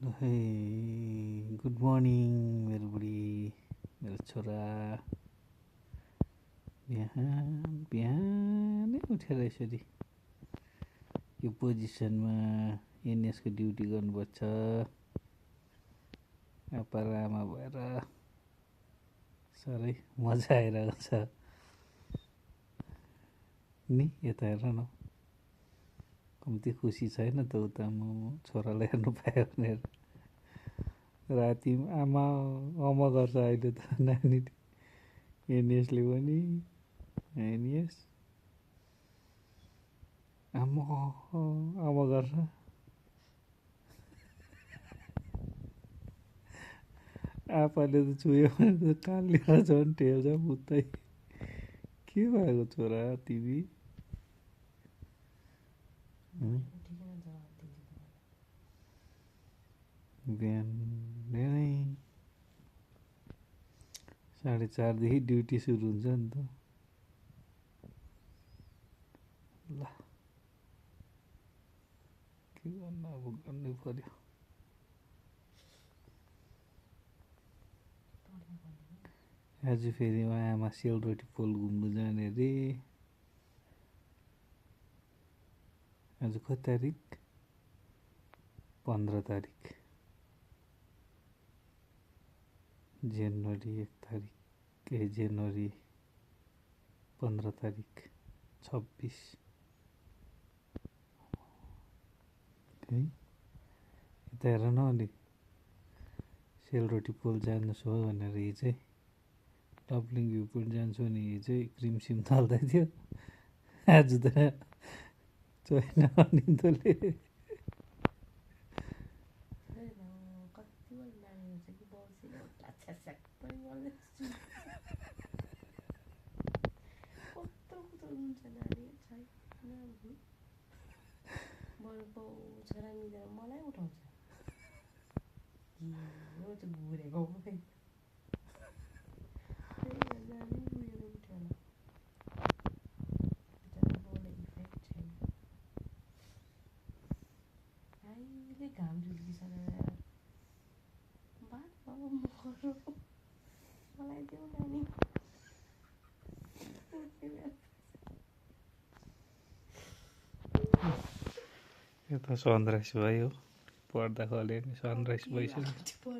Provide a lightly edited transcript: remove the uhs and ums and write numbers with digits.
हे good morning मेरो बुढी मेरो छोरा बिहान बिहानै उठेर यसरी यो पोजिसनमा एनएसको ड्युटी गर्नुपर्छ आप्पा र आमा भएर साह्रै मजा आइरहेको छ नि यता हेर न कम्ती खुसी छैन त उता म छोरालाई हेर्नु पायो भनेर राति आमा आमा गर्छ अहिले त नानी एनिएसले पनि एनिएस आमा आमा गर्छ आपाले त छुयो भने त कालिएर झन् टेल्छ बुत्तै के भएको छोरा तिमी बिहान बिहानै 4:30 ड्युटी सुरु हुन्छ नि त ल के गर्नु अब गर्नै पर्यो आज फेरि आमा सेलरोटी पोल घुम्नु जाने रे आज कति तारिक 15 तारिक जनवरी 1 तारिक जनवरी 15 तारिक 26 है यता हेर न अलि सेलरोटी पोल जानुहोस् हो भनेर हिजै टप्लिङ भ्यू पोइन्ट जान्छु भने हिजै क्रिम सिम चल्दै थियो आज त छैन अनिन्दोले छोरा मिलेर मलाई उठाउँछ घुरेको घाम झुल्किसकेर मलाई देऊ नानी यो त सनराइज भयो पर्दा खोल्यो नि सनराइज भइसक्यो